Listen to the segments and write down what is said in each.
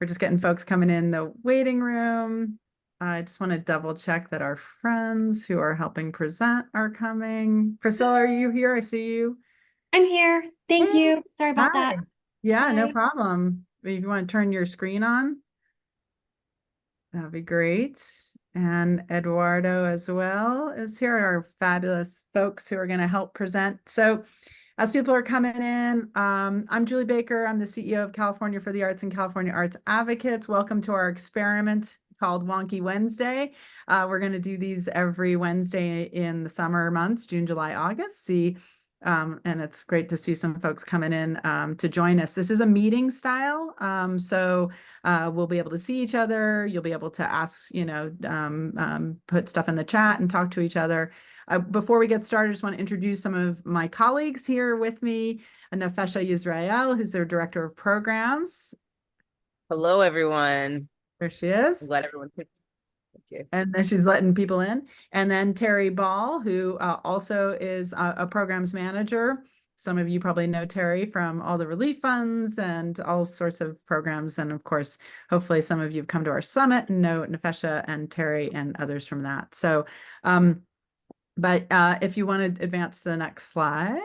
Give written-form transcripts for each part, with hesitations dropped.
We're just getting folks coming in the waiting room. I just want to double check that our friends who are helping present are coming. Priscilla, are you here? I see you. I'm here. Thank Hey, you. Sorry hi. about that. Yeah, no Hi. problem. If you want to turn your screen on, that'd be great. And Eduardo as well is here, our fabulous folks who are going to help present. So as people are coming in, I'm Julie Baker. I'm the CEO of California for the Arts and California Arts Advocates. Welcome to our experiment called Wonky Wednesday. We're going to do these every Wednesday in the summer months, June, July, August. And it's great to see some folks coming in to join us. This is a meeting style, so we'll be able to see each other. You'll be able to ask, put stuff in the chat and talk to each other. Before we get started, I just want to introduce some of my colleagues here with me. Nafesha Yisrael, who's their Director of Programs. Hello, everyone. There she I'm is. glad everyone could. Thank you. And then she's letting people in. And then Terry Ball, who also is a programs manager. Some of you probably know Terry from all the relief funds and all sorts of programs. And of course, hopefully some of you have come to our summit and know Nafesha and Terry and others from that. So, if you want to advance to the next slide.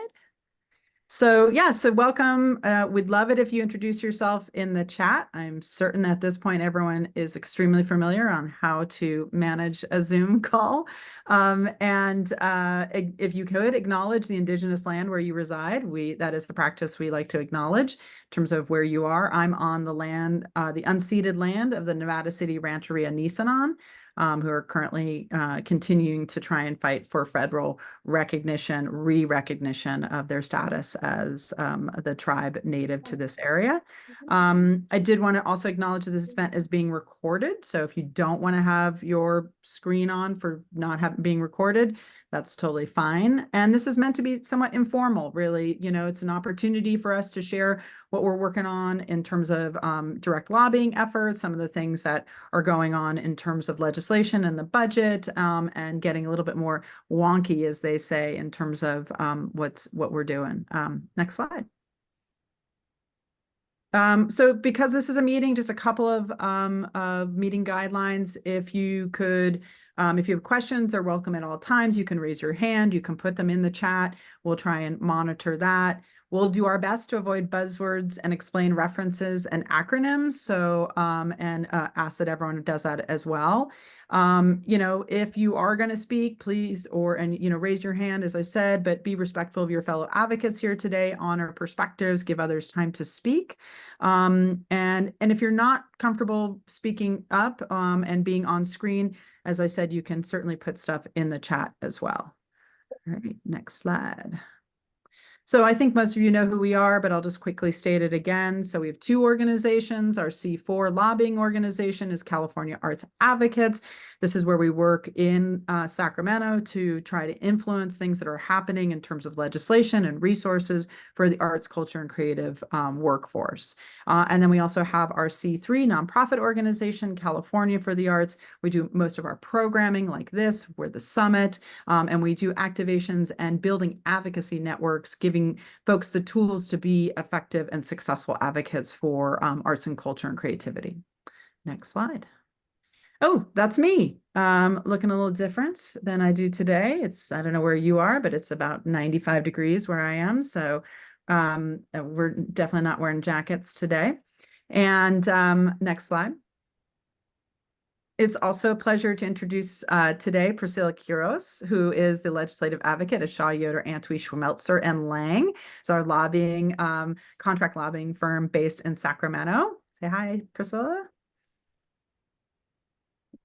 So yeah, so welcome. We'd love it if you introduce yourself in the chat. I'm certain at this point everyone is extremely familiar on how to manage a Zoom call. If you could acknowledge the indigenous land where you reside, that is the practice we like to acknowledge in terms of where you are. I'm on the land, the unceded land of the Nevada City Rancheria Nisenan, who are currently continuing to try and fight for federal recognition, re-recognition of their status as the tribe native to this area. I did want to also acknowledge that this event is being recorded. So if you don't want to have your screen on for not being recorded, that's totally fine. And this is meant to be somewhat informal, really. It's an opportunity for us to share what we're working on in terms of direct lobbying efforts, some of the things that are going on in terms of legislation and the budget, and getting a little bit more wonky, as they say, in terms of what we're doing. Next slide. So because this is a meeting, just a couple of meeting guidelines. If you have questions, they're welcome at all times. You can raise your hand. You can put them in the chat. We'll try and monitor that. We'll do our best to avoid buzzwords and explain references and acronyms. So, ask that everyone does that as well. If you are going to speak, please, raise your hand, as I said, but be respectful of your fellow advocates here today, honor perspectives, give others time to speak. And if you're not comfortable speaking up and being on screen, as I said, you can certainly put stuff in the chat as well. All right, next slide. So I think most of you know who we are, but I'll just quickly state it again. So we have two organizations. Our C4 lobbying organization is California Arts Advocates. This is where we work in Sacramento to try to influence things that are happening in terms of legislation and resources for the arts, culture, and creative workforce. And then we also have our C3 nonprofit organization, California for the Arts. We do most of our programming like this. We're the summit, and we do activations and building advocacy networks, giving folks the tools to be effective and successful advocates for arts and culture and creativity. Next slide. Oh, that's me. Looking a little different than I do today. I don't know where you are, but it's about 95 degrees where I am. So we're definitely not wearing jackets today. And next slide. It's also a pleasure to introduce today Priscilla Quiroz, who is the legislative advocate at Shaw, Yoder, Antwih, Schmelzer, and Lange. It's our contract lobbying firm based in Sacramento. Say hi, Priscilla.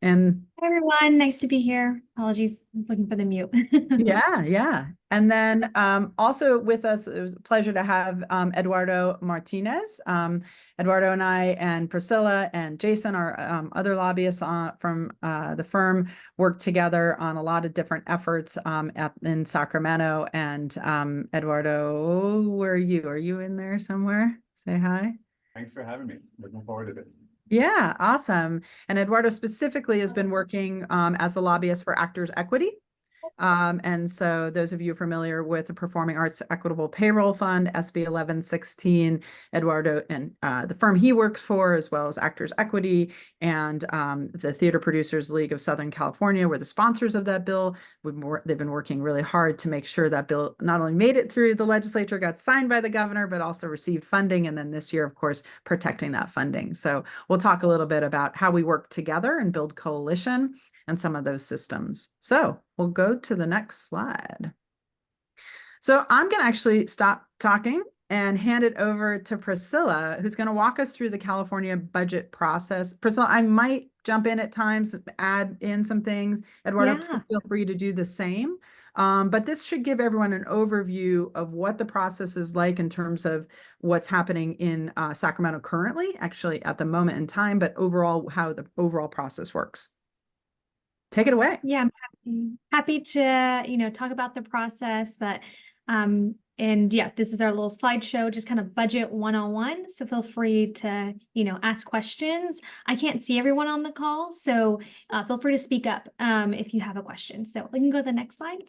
And Hi, everyone. Nice to be here. Apologies. I was looking for the mute. yeah. And then also with us, it was a pleasure to have Eduardo Martinez. Eduardo and I and Priscilla and Jason, our other lobbyists from the firm, work together on a lot of different efforts in Sacramento. And Eduardo, where are you? Are you in there somewhere? Say hi. Thanks for having me. Looking forward to it. Yeah, awesome. And Eduardo specifically has been working as a lobbyist for Actors Equity. And so those of you familiar with the Performing Arts Equitable Payroll Fund, SB 1116, Eduardo and the firm he works for, as well as Actors Equity and the Theater Producers League of Southern California, were the sponsors of that bill. They've been working really hard to make sure that bill not only made it through the legislature, got signed by the governor, but also received funding. And then this year, of course, protecting that funding. So we'll talk a little bit about how we work together and build coalition and some of those systems. So we'll go to the next slide. So I'm going to actually stop talking and hand it over to Priscilla, who's going to walk us through the California budget process. Priscilla, I might jump in at times, add in some things. Eduardo, Yeah. feel free to do the same. But this should give everyone an overview of what the process is like in terms of what's happening in Sacramento currently, actually at the moment in time, but overall how the overall process works. Take it away. Yeah, I'm happy to, talk about the process, but and yeah, this is our little slideshow, just kind of budget 101. So feel free to, ask questions. I can't see everyone on the call, so feel free to speak up if you have a question. So we can go to the next slide.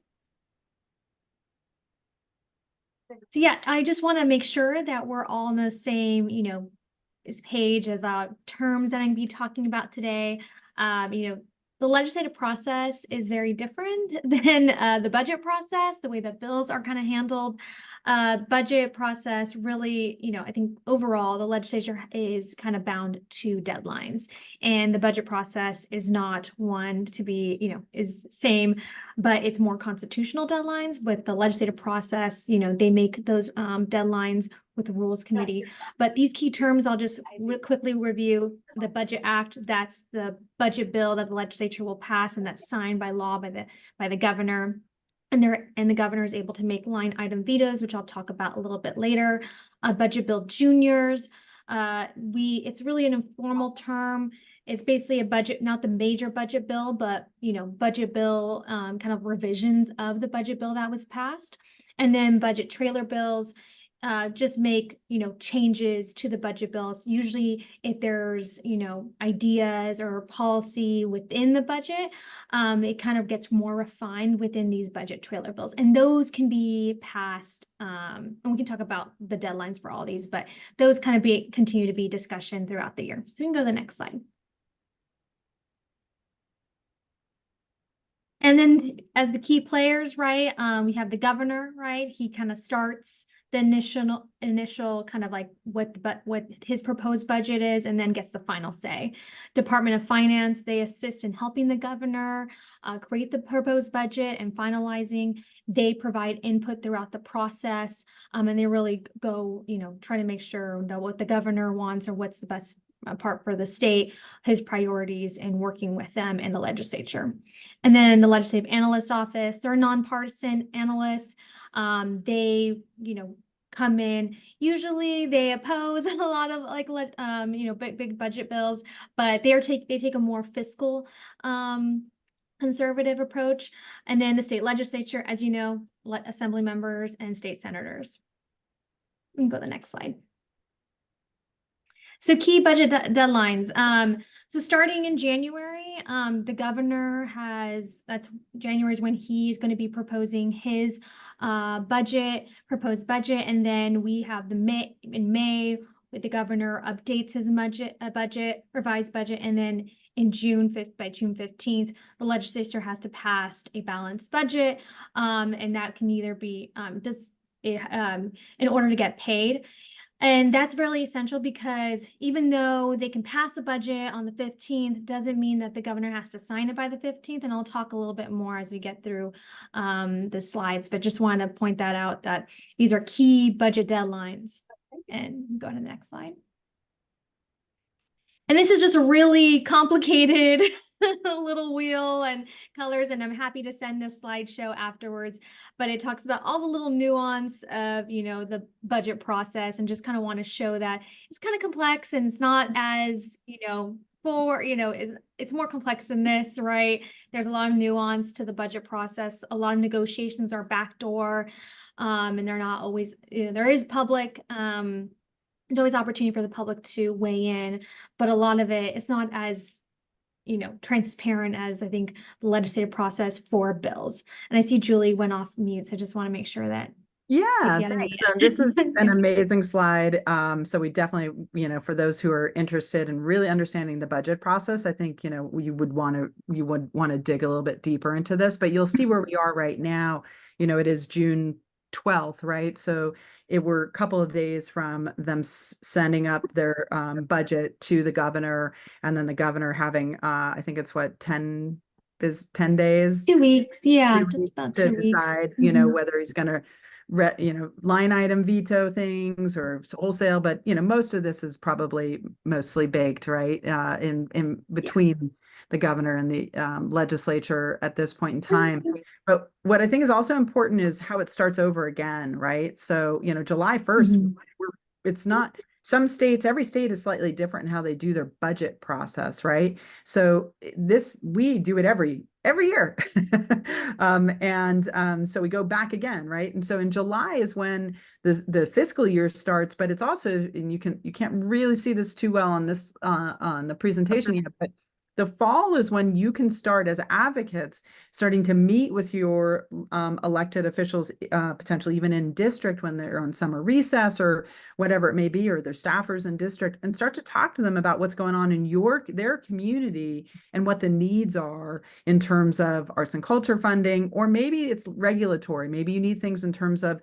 So yeah, I just want to make sure that we're all on the same, this page about terms that I'm going to be talking about today. The legislative process is very different than the budget process, the way that bills are kind of handled. Budget process really, I think overall the legislature is kind of bound to deadlines, and the budget process is not one to be, is same, but it's more constitutional deadlines. With the legislative process, they make those deadlines with the Rules Committee. But these key terms, I'll just quickly review. The Budget Act, that's the budget bill that the legislature will pass, and that's signed by law by the governor. And the governor is able to make line item vetoes, which I'll talk about a little bit later. Budget Bill Juniors, it's really an informal term. It's basically a budget, not the major budget bill, but budget bill kind of revisions of the budget bill that was passed. And then budget trailer bills just make changes to the budget bills. Usually if there's ideas or policy within the budget, it kind of gets more refined within these budget trailer bills, and those can be passed, and we can talk about the deadlines for all these, but those kind of continue to be discussion throughout the year. So we can go to the next slide. And then as the key players, right, we have the governor, right? He kind of starts the initial kind of like what his proposed budget is, and then gets the final say. Department of Finance, they assist in helping the governor create the proposed budget and finalizing. They provide input throughout the process, and they really go, try to make sure what the governor wants or what's the best part for the state, his priorities, and working with them in the legislature. And then the Legislative Analyst Office, they're nonpartisan analysts. They, come in. Usually they oppose a lot of big budget bills, but they take a more fiscal, conservative approach. And then the state legislature, as you know, assembly members and state senators. We can go to the next slide. So key budget deadlines. So starting in January, the governor January is when he's going to be proposing his proposed budget, and then we have in May with the governor updates his revised budget, and then in by June 15th, the legislature has to pass a balanced budget, and that can either be in order to get paid. And that's really essential, because even though they can pass a budget on the 15th, doesn't mean that the governor has to sign it by the 15th. And I'll talk a little bit more as we get through the slides, but just want to point that out, that these are key budget deadlines. And go to the next slide. And this is just a really complicated little wheel and colors, and I'm happy to send this slideshow afterwards, but it talks about all the little nuance of, the budget process, and just kind of want to show that it's kind of complex, and it's not as, it's more complex than this, right? There's a lot of nuance to the budget process. A lot of negotiations are backdoor, and they're not always, there is public, there's always opportunity for the public to weigh in, but a lot of it's not as transparent as I think the legislative process for bills. And I see Julie went off mute, so I just want to make sure that Yeah, Together, thanks. yeah. So this is an amazing slide. So we definitely, for those who are interested in really understanding the budget process, I think, you would want to dig a little bit deeper into this, but you'll see where we are right now. It is June 12th, right? So we're a couple of days from them sending up their budget to the governor, and then the governor having, I think it's 10 days. 2 weeks, yeah, 2 just weeks about to 2 weeks. decide, Mhm. whether he's going to line item veto things or wholesale, but most of this is probably mostly baked, right? In between the governor and the legislature at this point in time. But what I think is also important is how it starts over again, right? So, July 1st, Mhm. it's not some states, every state is slightly different in how they do their budget process, right? So we do it every year. So we go back again, right? And so in July is when the fiscal year starts, but it's also, and you can't really see this too well on this on the presentation yet, but the fall is when you can start as advocates starting to meet with your elected officials, potentially even in district when they're on summer recess or whatever it may be, or their staffers in district, and start to talk to them about what's going on in their community and what the needs are in terms of arts and culture funding, or maybe it's regulatory. Maybe you need things in terms of,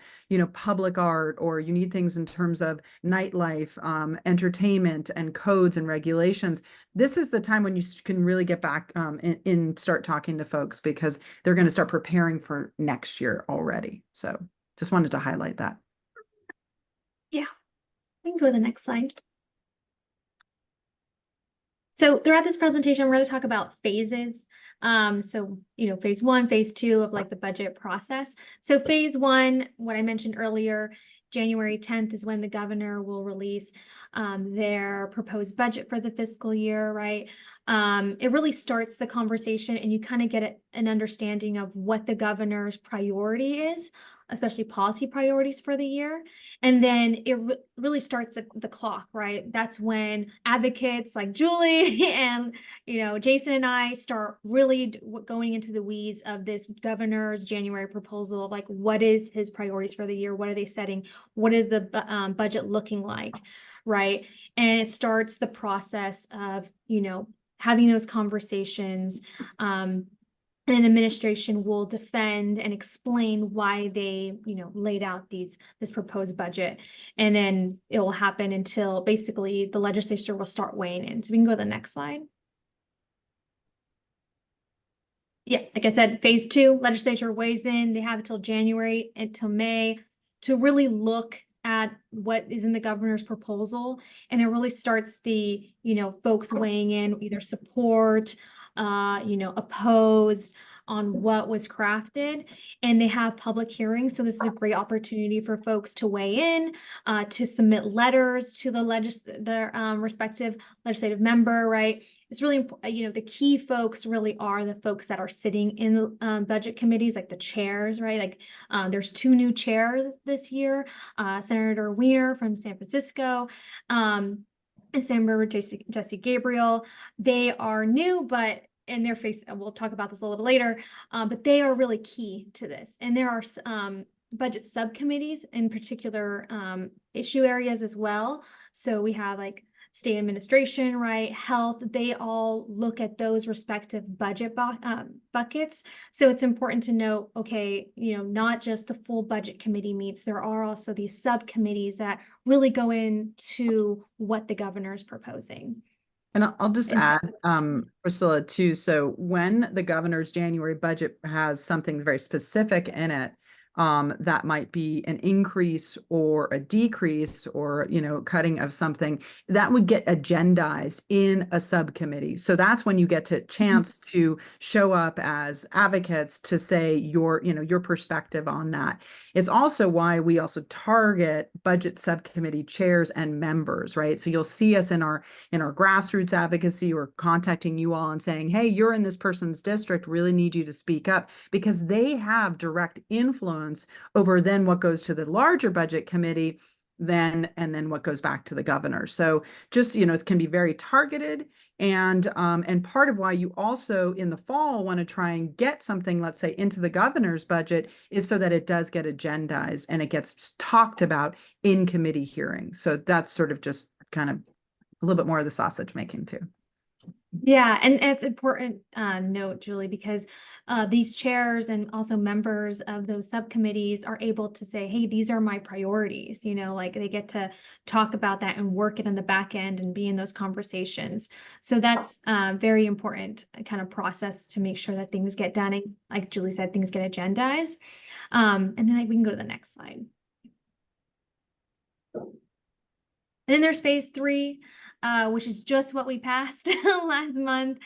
public art, or you need things in terms of nightlife, entertainment, and codes and regulations. This is the time when you can really get back and start talking to folks, because they're going to start preparing for next year already. So just wanted to highlight that. Yeah, we can go to the next slide. So throughout this presentation, we're going to talk about phases. Phase 1, phase 2 of like the budget process. So phase 1, what I mentioned earlier, January 10th is when the governor will release their proposed budget for the fiscal year, right? It really starts the conversation, and you kind of get an understanding of what the governor's priority is, especially policy priorities for the year. And then it really starts the clock, right? That's when advocates like Julie and, Jason and I start really going into the weeds of this governor's January proposal of like, what is his priorities for the year? What are they setting? What is the budget looking like, right? And it starts the process of, having those conversations, and administration will defend and explain why they, laid out this proposed budget. And then it will happen until basically the legislature will start weighing in. So we can go to the next slide. Yeah, like I said, phase 2, legislature weighs in. They have until January until May to really look at what is in the governor's proposal. And it really starts the, folks weighing in, either support, opposed on what was crafted, and they have public hearings. So this is a great opportunity for folks to weigh in, to submit letters to their respective legislative member, right? It's really important, the key folks really are the folks that are sitting in budget committees, like the chairs, right? Like there's 2 new chairs this year, Senator Weiner from San Francisco, and Senator Jesse Gabriel. They are new, but in their face, we'll talk about this a little later, but they are really key to this. And there are budget subcommittees in particular issue areas as well. So we have like state administration, right, health, they all look at those respective budget buckets. So it's important to note, okay, not just the full budget committee meets, there are also these subcommittees that really go into what the governor is proposing. And I'll just add, so- Priscilla, too. So when the governor's January budget has something very specific in it, that might be an increase or a decrease or, cutting of something, that would get agendized in a subcommittee. So that's when you get to chance to show up as advocates to say your perspective on that. It's also why we also target budget subcommittee chairs and members, right? So you'll see us in our grassroots advocacy or contacting you all and saying, hey, you're in this person's district, really need you to speak up, because they have direct influence over then what goes to the larger budget committee and then what goes back to the governor. So just, it can be very targeted. And part of why you also in the fall want to try and get something, let's say, into the governor's budget is so that it does get agendized and it gets talked about in committee hearings. So that's sort of just kind of a little bit more of the sausage making too. Yeah, and it's important note, Julie, because these chairs and also members of those subcommittees are able to say, hey, these are my priorities, like they get to talk about that and work it in the back end and be in those conversations. So that's very important kind of process to make sure that things get done. And like Julie said, things get agendized. And then we can go to the next slide. And then there's phase 3. Which is just what we passed last month.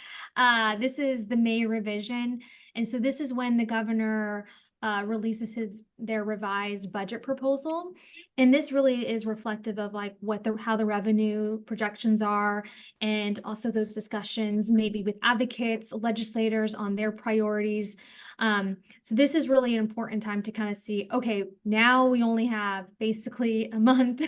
This is the May revision. And so this is when the governor releases their revised budget proposal. And this really is reflective of like how the revenue projections are, and also those discussions maybe with advocates, legislators on their priorities. So this is really an important time to kind of see, okay, now we only have basically a month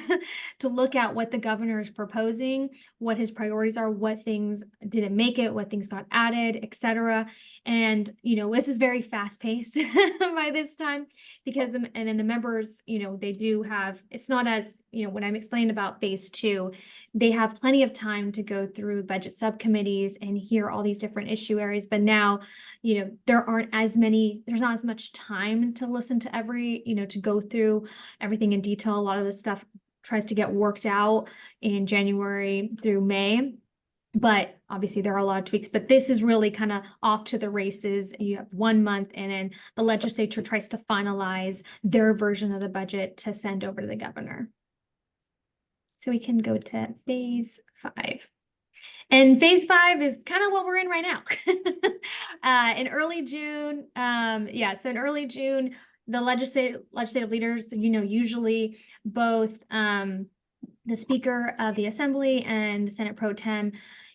to look at what the governor is proposing, what his priorities are, what things didn't make it, what things got added, etc. And, this is very fast paced by this time because, and then the members, they do have, it's not as, when I'm explaining about phase 2, they have plenty of time to go through budget subcommittees and hear all these different issue areas. But now, there's not as much time to listen to to go through everything in detail. A lot of this stuff tries to get worked out in January through May. But obviously there are a lot of tweaks, but this is really kind of off to the races. You have 1 month and then the legislature tries to finalize their version of the budget to send over to the governor. So we can go to phase 5. And phase 5 is kind of what we're in right now. In early June, so in early June, the legislative leaders, usually both the Speaker of the Assembly and the Senate Pro Tem,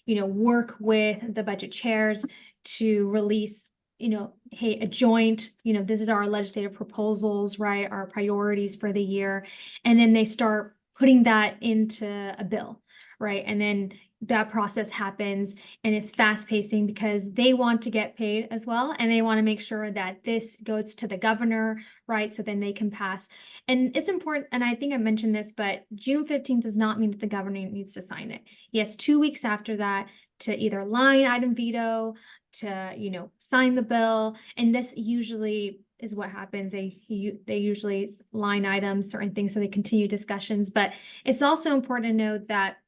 work with the budget chairs to release, hey, a joint, this is our legislative proposals, right, our priorities for the year. And then they start putting that into a bill, right? And then that process happens and it's fast pacing because they want to get paid as well. And they want to make sure that this goes to the governor, right? So then they can pass. And it's important. And I think I mentioned this, but June 15th does not mean that the governor needs to sign it. He has 2 weeks after that to either line item veto, to, sign the bill. And this usually is what happens. They usually line item certain things so they continue discussions. But it's also important to note that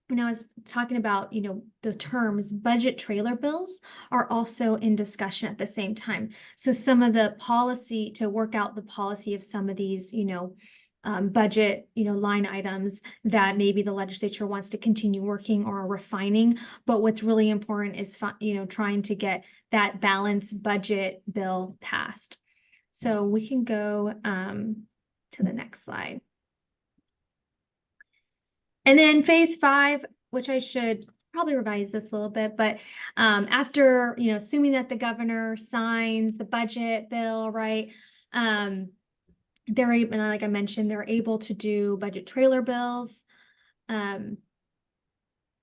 when I was talking about, the terms, budget trailer bills are also in discussion at the same time. So some of the policy, to work out the policy of some of these, budget, line items that maybe the legislature wants to continue working or refining. But what's really important is, trying to get that balanced budget bill passed. So we can go to the next slide. And then phase 5, which I should probably revise this a little bit, but after, assuming that the governor signs the budget bill, right, they're able, like I mentioned, they're able to do budget trailer bills. Able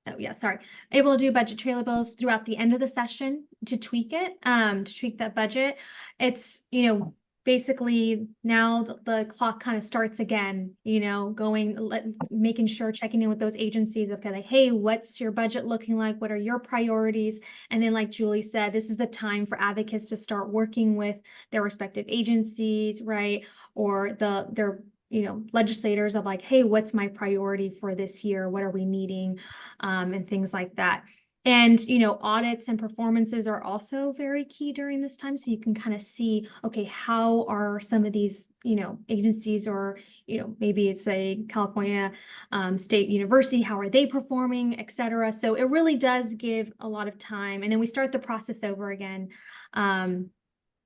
to do budget trailer bills throughout the end of the session to tweak it, to tweak that budget. It's, basically now the clock kind of starts again, making sure, checking in with those agencies. Okay, like, hey, what's your budget looking like? What are your priorities? And then, like Julie said, this is the time for advocates to start working with their respective agencies, right? Or their legislators of like, hey, what's my priority for this year? What are we needing? And things like that. And, audits and performances are also very key during this time. So you can kind of see, okay, how are some of these, agencies, or, maybe it's a California State University, how are they performing, et cetera. So it really does give a lot of time. And then we start the process over again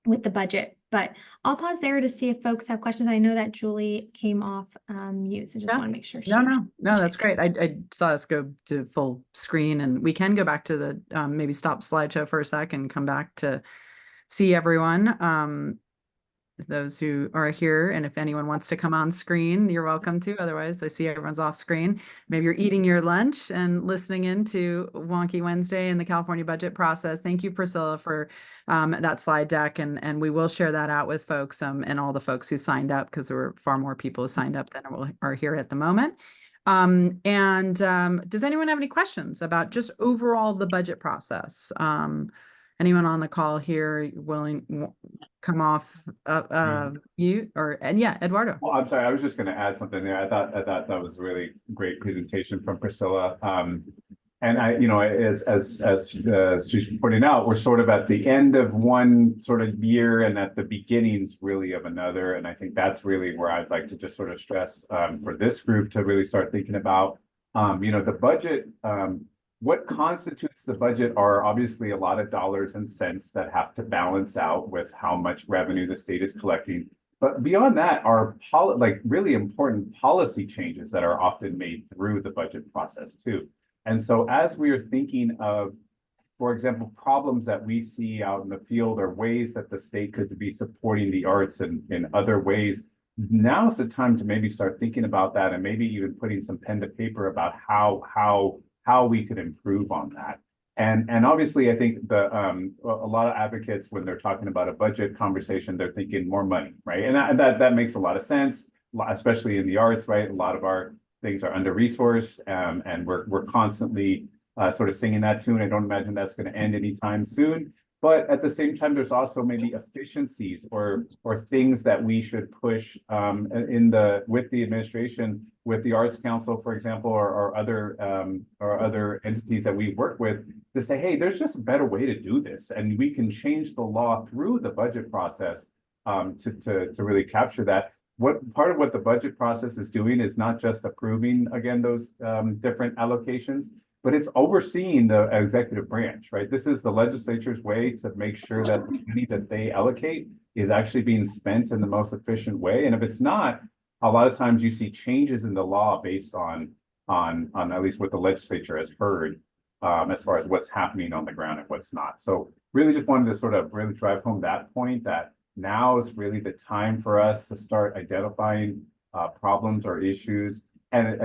with the budget. But I'll pause there to see if folks have questions. I know that Julie came off mute, so just want to make sure. No, that's great. I saw us go to full screen, and we can go back to the maybe stop slideshow for a sec and come back to see everyone. those who are here. And if anyone wants to come on screen, you're welcome to. Otherwise, I see everyone's off screen. Maybe you're eating your lunch and listening into Wonky Wednesday and the California budget process. Thank you, Priscilla, for that slide deck. And we will share that out with folks and all the folks who signed up, because there were far more people who signed up than are here at the moment. Does anyone have any questions about just overall the budget process? Anyone on the call here come off you and yeah, Eduardo. Well, I'm sorry, I was just going to add something there. I thought that was a really great presentation from Priscilla. And as she's pointing out, we're sort of at the end of one sort of year and at the beginnings really of another. And I think that's really where I'd like to just sort of stress for this group to really start thinking about, the budget. What constitutes the budget are obviously a lot of dollars and cents that have to balance out with how much revenue the state is collecting. But beyond that are really important policy changes that are often made through the budget process too. And so as we are thinking of, for example, problems that we see out in the field or ways that the state could be supporting the arts in other ways, now's the time to maybe start thinking about that and maybe even putting some pen to paper about how we could improve on that. And obviously, I think a lot of advocates, when they're talking about a budget conversation, they're thinking more money, right? And that makes a lot of sense, especially in the arts, right? A lot of our things are under-resourced, and we're constantly sort of singing that tune. I don't imagine that's going to end anytime soon. But at the same time, there's also maybe efficiencies or things that we should push with the administration, with the Arts Council, for example, or other entities that we work with, to say, hey, there's just a better way to do this, and we can change the law through the budget process to really capture that. Part of what the budget process is doing is not just approving, again, those different allocations, but it's overseeing the executive branch, right? This is the legislature's way to make sure that the money that they allocate is actually being spent in the most efficient way. And if it's not, a lot of times you see changes in the law based on at least what the legislature has heard as far as what's happening on the ground and what's not. So really just wanted to sort of really drive home that point, that now is really the time for us to start identifying problems or issues. And,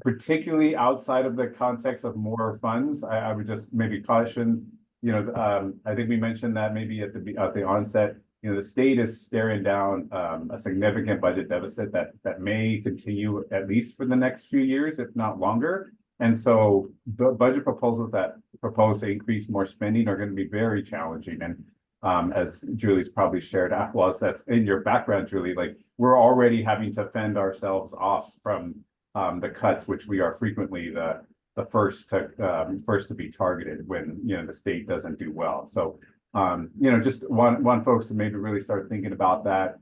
particularly outside of the context of more funds, I would just maybe caution, I think we mentioned that maybe at the onset, the state is staring down a significant budget deficit that may continue at least for the next few years, if not longer. And so the budget proposals that propose to increase more spending are going to be very challenging. And as Julie's probably shared, well, that's in your background, Julie, like we're already having to fend ourselves off from the cuts, which we are frequently the first to be targeted when the state doesn't do well. So just want folks to maybe really start thinking about that.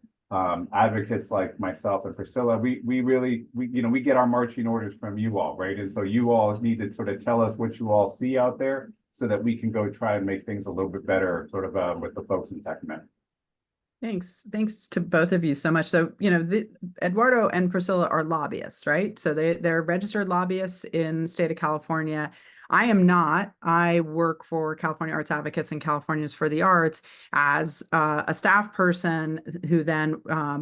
Advocates like myself and Priscilla, we get our marching orders from you all, right? And so you all need to sort of tell us what you all see out there so that we can go try and make things a little bit better, sort of with the folks in Sacramento. Thanks to both of you so much. So, Eduardo and Priscilla are lobbyists, right? So they're registered lobbyists in the state of California. I am not. I work for California Arts Advocates and Californians for the Arts as a staff person who then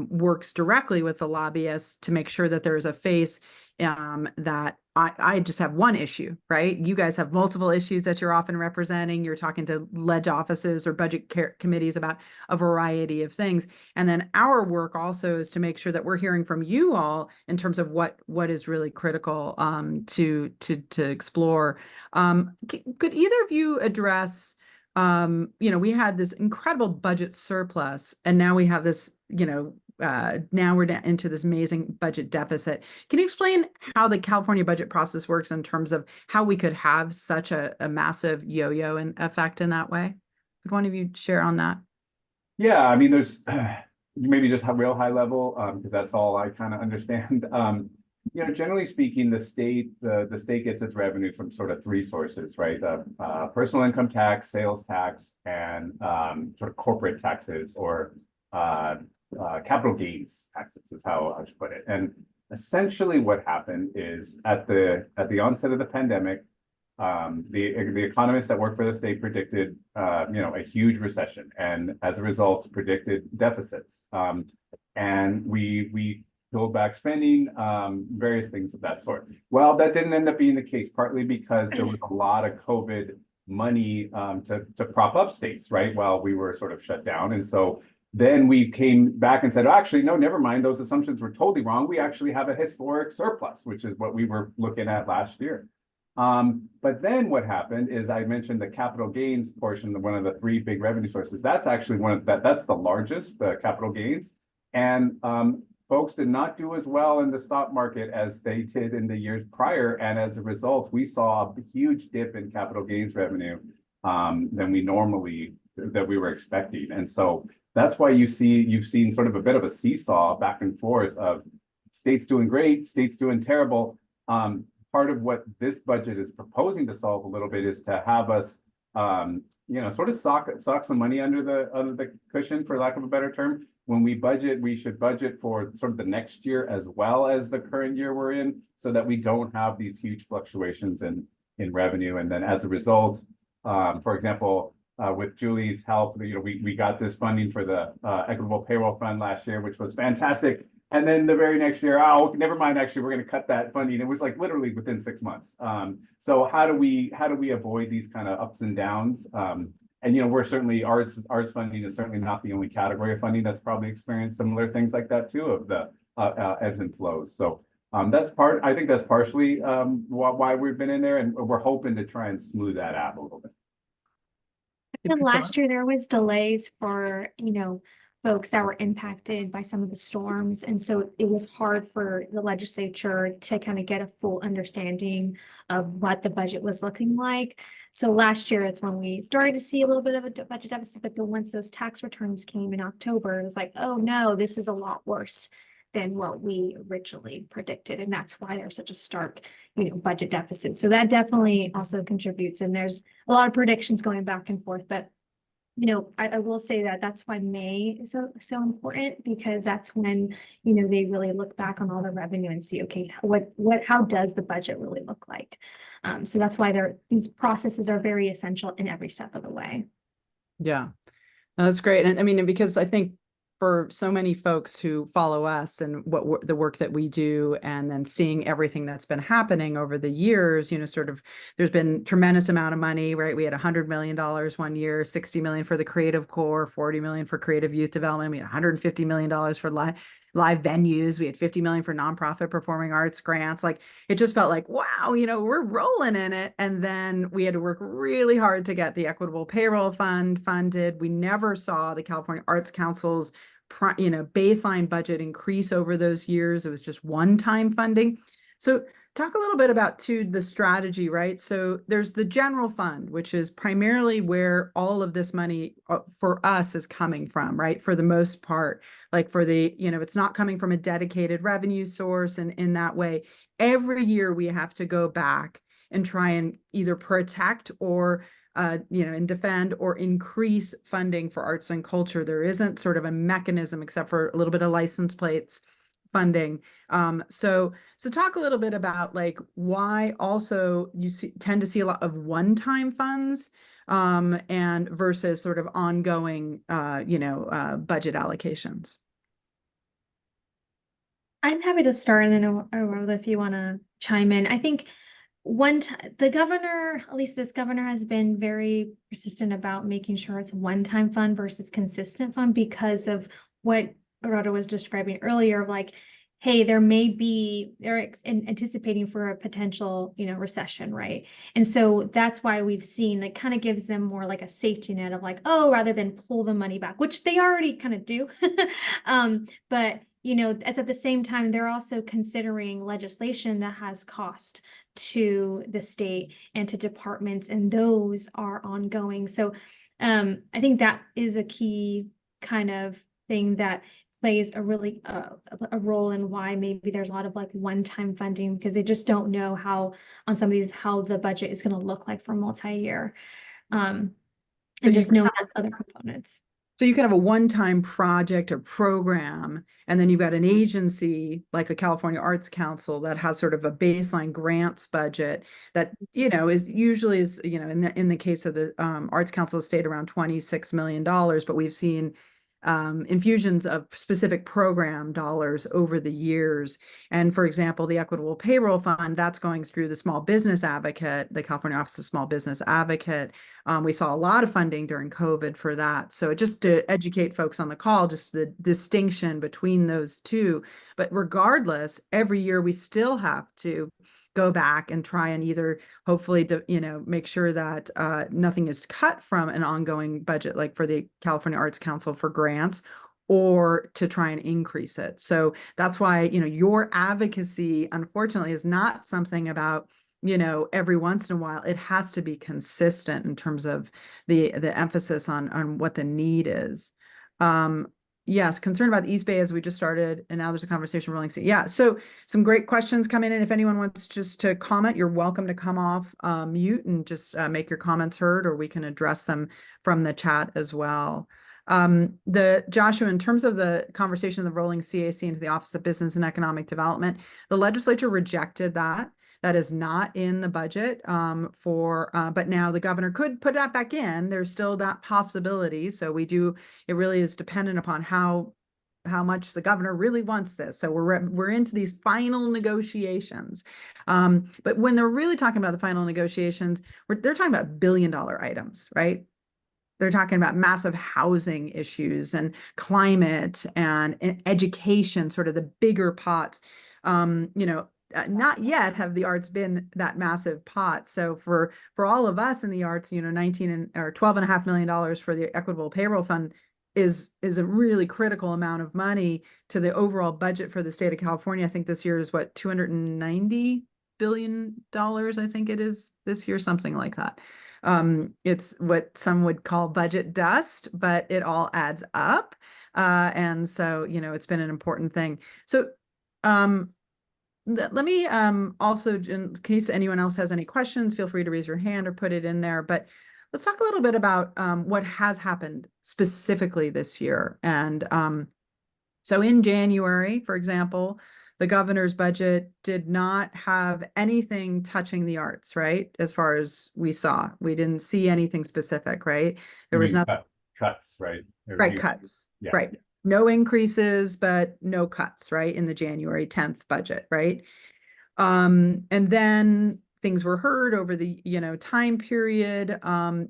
works directly with the lobbyists to make sure that there is a face that I just have one issue, right? You guys have multiple issues that you're often representing. You're talking to ledge offices or budget committees about a variety of things. And then our work also is to make sure that we're hearing from you all in terms of what is really critical to explore. Could either of you address, we had this incredible budget surplus, and now we have this, now we're into this amazing budget deficit. Can you explain how the California budget process works in terms of how we could have such a massive yo-yo effect in that way? Could one of you share on that? Yeah, I mean, there's maybe just a real high level, because that's all I kind of understand. Generally speaking, the state gets its revenue from sort of three sources, right? Personal income tax, sales tax, and sort of corporate taxes or capital gains taxes is how I should put it. And essentially what happened is at the onset of the pandemic, The economists that work for the state predicted, a huge recession, and as a result, predicted deficits. And we pulled back spending, various things of that sort. Well, that didn't end up being the case, partly because there was a lot of COVID money to prop up states, right, while we were sort of shut down. And so then we came back and said, oh, actually, no, never mind. Those assumptions were totally wrong. We actually have a historic surplus, which is what we were looking at last year. But then what happened is I mentioned the capital gains portion of one of the three big revenue sources. That's actually that's the largest, the capital gains. And folks did not do as well in the stock market as they did in the years prior. And as a result, we saw a huge dip in capital gains revenue than we were expecting. And so that's why you've seen sort of a bit of a seesaw back and forth of states doing great, states doing terrible. Part of what this budget is proposing to solve a little bit is to have us, sort of sock some money under the cushion, for lack of a better term. When we budget, we should budget for sort of the next year as well as the current year we're in, so that we don't have these huge fluctuations in revenue. And then as a result, for example, with Julie's help, we got this funding for the Equitable Payroll Fund last year, which was fantastic. And then the very next year, oh, never mind, actually, we're going to cut that funding. It was like literally within 6 months. So how do we avoid these kind of ups and downs? And we're certainly arts funding is certainly not the only category of funding that's probably experienced similar things like that too, of the ebbs and flows. So I think that's partially why we've been in there, and we're hoping to try and smooth that out a little bit. And last year there was delays for, folks that were impacted by some of the storms. And so it was hard for the legislature to kind of get a full understanding of what the budget was looking like. So last year, it's when we started to see a little bit of a budget deficit, but then once those tax returns came in October, it was like, oh no, this is a lot worse than what we originally predicted. And that's why there's such a stark, budget deficit. So that definitely also contributes. And there's a lot of predictions going back and forth, but I will say that that's why May is so important, because that's when, they really look back on all the revenue and see, okay, how does the budget really look like? So that's why these processes are very essential in every step of the way. Yeah, that's great. And I mean, because I think for so many folks who follow us and the work that we do, and then seeing everything that's been happening over the years, sort of, there's been tremendous amount of money, right? We had $100 million one year, 60 million for the Creative Corps, 40 million for creative youth development. We had $150 million for live venues. We had 50 million for nonprofit performing arts grants. Like, it just felt like, wow, we're rolling in it. And then we had to work really hard to get the Equitable Payroll Fund funded. We never saw the California Arts Council's baseline budget increase over those years. It was just one-time funding. So talk a little bit about the strategy, right? So there's the general fund, which is primarily where all of this money for us is coming from, right? For the most part, like for the, it's not coming from a dedicated revenue source. And in that way, every year we have to go back and try and either protect or and defend or increase funding for arts and culture. There isn't sort of a mechanism except for a little bit of license plates funding. So talk a little bit about like why also you tend to see a lot of one-time funds and versus sort of ongoing, budget allocations. I'm happy to start, and then Eduardo, if you want to chime in. I think the governor, at least this governor, has been very persistent about making sure it's one-time fund versus consistent fund, because of what Eduardo was describing earlier, of like, hey, they're anticipating for a potential, recession, right? And so that's why we've seen, that kind of gives them more like a safety net of like, oh, rather than pull the money back, which they already kind of do. But at the same time, they're also considering legislation that has cost to the state and to departments, and those are ongoing. So I think that is a key kind of thing that plays a really a role in why maybe there's a lot of like one-time funding, because they just don't know how the budget is going to look like for multi-year, and just knowing other components. So you can have a one-time project or program, and then you've got an agency like a California Arts Council that has sort of a baseline grants budget that, is usually in the case of the Arts Council stayed around $26 million, but we've seen infusions of specific program dollars over the years. And for example, the Equitable Payroll Fund, that's going through the Small Business Advocate, the California Office of Small Business Advocate. We saw a lot of funding during COVID for that. So just to educate folks on the call, just the distinction between those two. But regardless, every year we still have to go back and try and either hopefully make sure that nothing is cut from an ongoing budget, like for the California Arts Council for grants, or to try and increase it. So that's why, your advocacy, unfortunately, is not something about, every once in a while. It has to be consistent in terms of the emphasis on what the need is. Yes, concerned about the East Bay as we just started, and now there's a conversation rolling. So yeah, so some great questions coming in. If anyone wants just to comment, you're welcome to come off mute and just make your comments heard, or we can address them from the chat as well. Joshua, in terms of the conversation of the rolling CAC into the Office of Business and Economic Development, the legislature rejected that. That is not in the budget but now the governor could put that back in. There's still that possibility. So it really is dependent upon how much the governor really wants this. So we're into these final negotiations. But when they're really talking about the final negotiations, they're talking about billion-dollar items, right? They're talking about massive housing issues and climate and education, sort of the bigger pots. Not yet have the arts been that massive pot. So for all of us in the arts, $12.5 million for the Equitable Payroll Fund is a really critical amount of money to the overall budget for the state of California. I think this year is what, $290 billion, I think it is this year, something like that. It's what some would call budget dust, but it all adds up. And so, it's been an important thing. So, let me also, in case anyone else has any questions, feel free to raise your hand or put it in there. But let's talk a little bit about what has happened specifically this year. And so in January, for example, the governor's budget did not have anything touching the arts, right? As far as we saw, we didn't see anything specific, right? There was nothing. Cuts, right? Right, cuts, yeah. Right. No increases, but no cuts, right? In the January 10th budget, right? And then things were heard over the, time period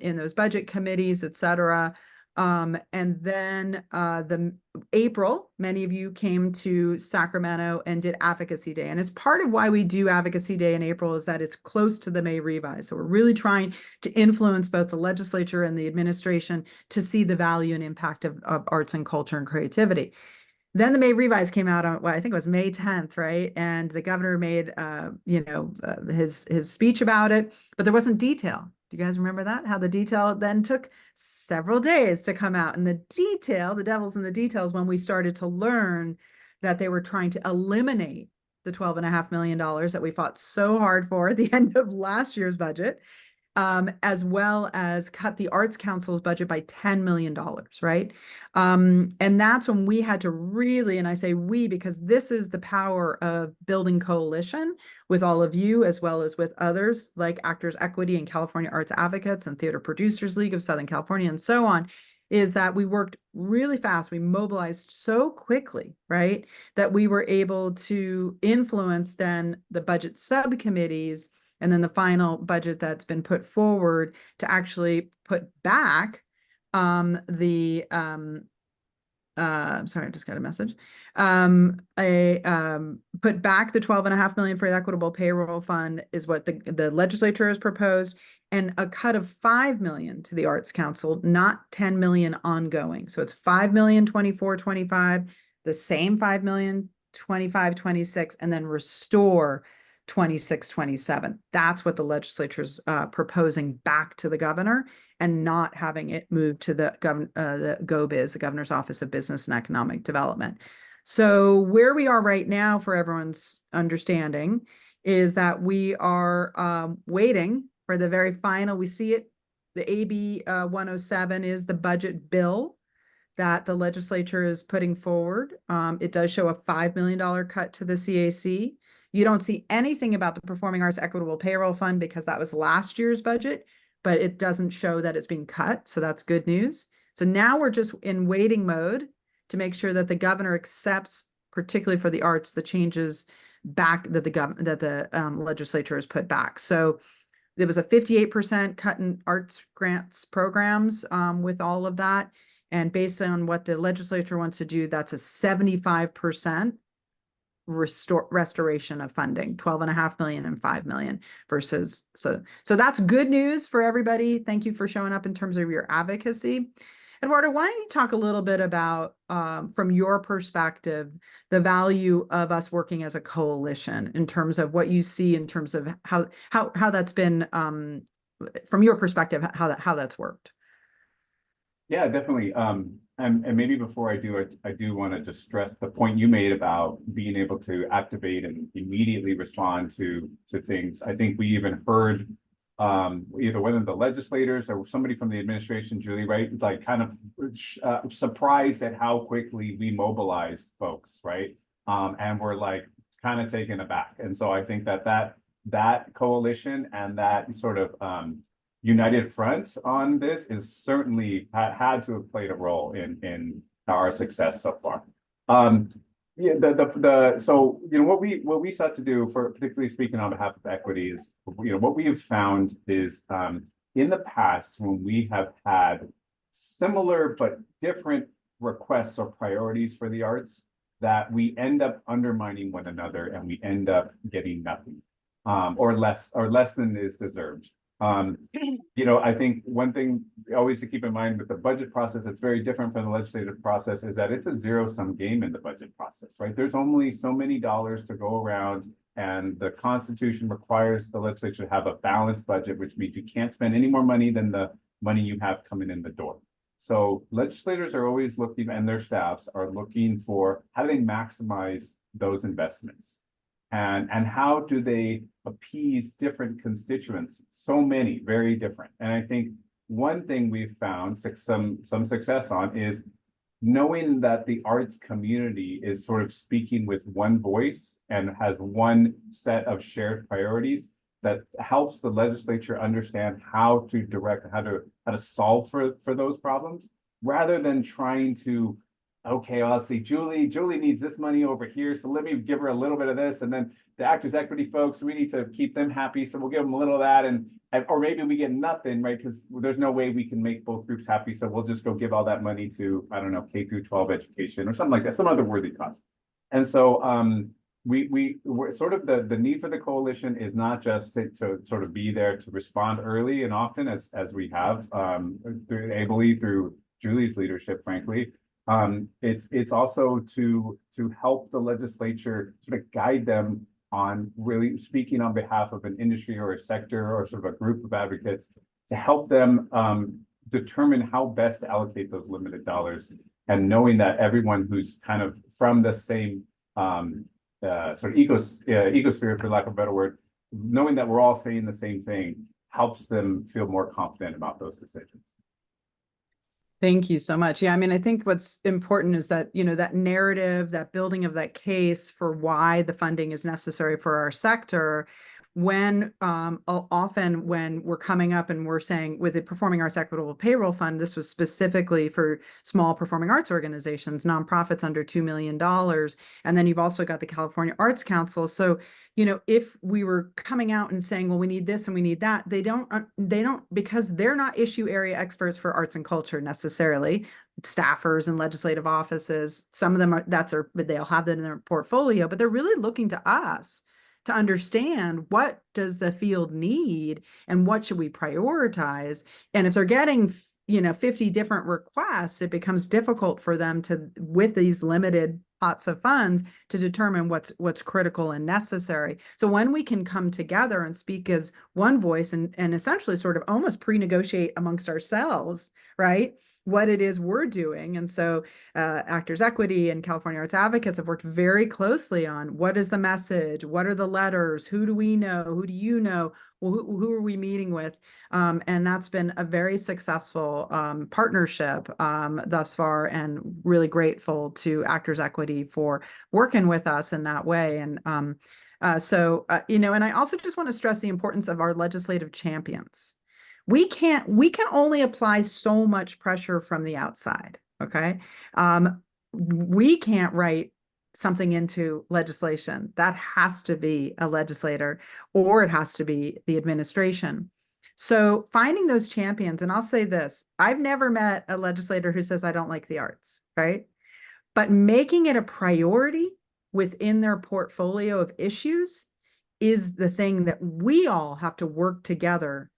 in those budget committees, et cetera. And then the April, many of you came to Sacramento and did Advocacy Day. And as part of why we do Advocacy Day in April is that it's close to the May revise. So we're really trying to influence both the legislature and the administration to see the value and impact of arts and culture and creativity. Then the May revise came out on, I think it was May 10th, right? And the governor made, his speech about it, but there wasn't detail. Do you guys remember that? How the detail then took several days to come out. And the devil's in the details, when we started to learn that they were trying to eliminate the $12.5 million that we fought so hard for at the end of last year's budget, as well as cut the Arts Council's budget by $10 million, right? And that's when we had to really, and I say we, because this is the power of building coalition with all of you, as well as with others like Actors Equity and California Arts Advocates and Theater Producers League of Southern California and so on, is that we worked really fast. We mobilized so quickly, right? That we were able to influence then the budget subcommittees and then the final budget that's been put forward to actually put back sorry, I just got a message. Put back the $12.5 million for the Equitable Payroll Fund is what the legislature has proposed, and a cut of $5 million to the Arts Council, not $10 million ongoing. So it's $5 million 24-25, the same $5 million 25-26, and then restore 26-27. That's what the legislature's proposing back to the governor, and not having it moved to the GOBIZ, the Governor's Office of Business and Economic Development. So where we are right now, for everyone's understanding, is that we are waiting for the very final. We see it. The AB 107 is the budget bill that the legislature is putting forward. It does show a $5 million cut to the CAC. You don't see anything about the Performing Arts Equitable Payroll Fund because that was last year's budget, but it doesn't show that it's being cut. So that's good news. So now we're just in waiting mode to make sure that the governor accepts, particularly for the arts, the changes back that the legislature has put back. So there was a 58% cut in arts grants programs with all of that. And based on what the legislature wants to do, that's a 75% restoration of funding, 12.5 million and 5 million versus, so that's good news for everybody. Thank you for showing up in terms of your advocacy. Eduardo, why don't you talk a little bit about, from your perspective, the value of us working as a coalition in terms of what you see in terms of how that's been, from your perspective, how that's worked? Yeah, definitely. And maybe before I do, I do want to just stress the point you made about being able to activate and immediately respond to things. I think we even heard either one of the legislators or somebody from the administration, Julie, right, like kind of surprised at how quickly we mobilized folks, right? And we're like kind of taken aback. And so I think that coalition and that sort of united front on this is certainly had to have played a role in our success so far. Yeah, so what we sought to do, for particularly speaking on behalf of equity, is what we have found is in the past when we have had similar but different requests or priorities for the arts, that we end up undermining one another and we end up getting nothing, or less than is deserved. I think one thing always to keep in mind with the budget process, it's very different from the legislative process, is that it's a zero-sum game in the budget process, right? There's only so many dollars to go around, and the Constitution requires the legislature to have a balanced budget, which means you can't spend any more money than the money you have coming in the door. So legislators are always looking, and their staffs are looking for how do they maximize those investments. And how do they appease different constituents? So many, very different. And I think one thing we've found some success on is knowing that the arts community is sort of speaking with one voice and has one set of shared priorities that helps the legislature understand how to direct, how to solve for those problems, rather than trying to, okay, well, let's see, Julie needs this money over here, so let me give her a little bit of this, and then the Actors Equity folks, we need to keep them happy, so we'll give them a little of that, and or maybe we get nothing, right? Because there's no way we can make both groups happy, so we'll just go give all that money to, I don't know, K through 12 education or something like that, some other worthy cause. And so we're sort of the need for the coalition is not just to sort of be there to respond early and often as we have ably through Julie's leadership, frankly. It's also to help the legislature sort of guide them on really speaking on behalf of an industry or a sector or sort of a group of advocates to help them determine how best to allocate those limited dollars, and knowing that everyone who's kind of from the same sort of ecosphere, for lack of a better word, knowing that we're all saying the same thing helps them feel more confident about those decisions. Thank you so much. Yeah, I mean, I think what's important is that, that narrative, that building of that case for why the funding is necessary for our sector, when often when we're coming up and we're saying with the Performing Arts Equitable Payroll Fund, this was specifically for small performing arts organizations, nonprofits under $2 million. And then you've also got the California Arts Council. So, if we were coming out and saying, well, we need this and we need that, they don't, because they're not issue area experts for arts and culture necessarily, staffers and legislative offices. Some of them are, they'll have that in their portfolio, but they're really looking to us to understand what does the field need and what should we prioritize. And if they're getting 50 different requests, it becomes difficult for them to, with these limited pots of funds, to determine what's critical and necessary. So when we can come together and speak as one voice and essentially sort of almost pre-negotiate amongst ourselves, right? what it is we're doing. And so Actors Equity and California Arts Advocates have worked very closely on what is the message, what are the letters, who do we know, who do you know, who are we meeting with? And that's been a very successful partnership thus far, and really grateful to Actors Equity for working with us in that way. And and I also just want to stress the importance of our legislative champions. We can only apply so much pressure from the outside. Okay. We can't write something into legislation. That has to be a legislator, or it has to be the administration. So finding those champions, and I'll say this, I've never met a legislator who says, I don't like the arts, right? But making it a priority within their portfolio of issues is the thing that we all have to work together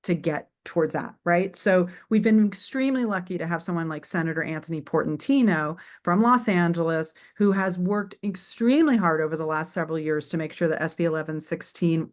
to get towards that, right? So we've been extremely lucky to have someone like Senator Anthony Portantino from Los Angeles, who has worked extremely hard over the last several years to make sure that SB 1116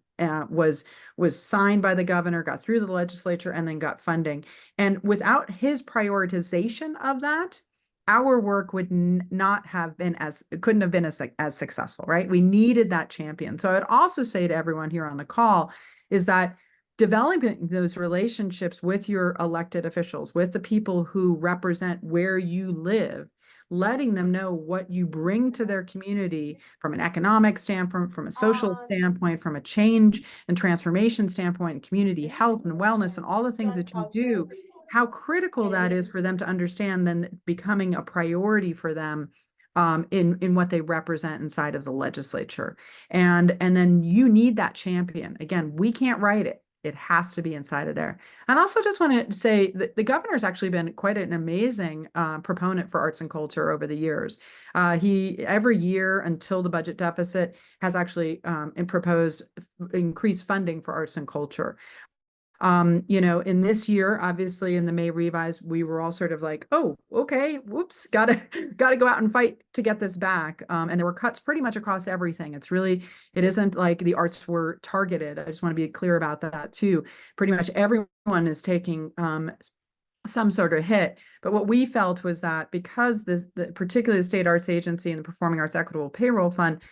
was signed by the governor, got through the legislature, and then got funding. And without his prioritization of that, our work would not have been couldn't have been as successful, right? We needed that champion. So I'd also say to everyone here on the call is that developing those relationships with your elected officials, with the people who represent where you live, letting them know what you bring to their community from an economic standpoint, from a social standpoint, from a change and transformation standpoint, community health and wellness, and all the things that you do, how critical that is for them to understand, then becoming a priority for them in what they represent inside of the legislature. And then you need that champion. Again, we can't write it. It has to be inside of there. And also just want to say that the governor's actually been quite an amazing proponent for arts and culture over the years. He, every year until the budget deficit, has actually proposed increased funding for arts and culture. In this year, obviously in the May revise, we were all sort of like, oh, okay, whoops, gotta go out and fight to get this back. And there were cuts pretty much across everything. It isn't like the arts were targeted. I just want to be clear about that too. Pretty much everyone is taking some sort of hit. But what we felt was that because particularly the State Arts Agency and the Performing Arts Equitable Payroll Fund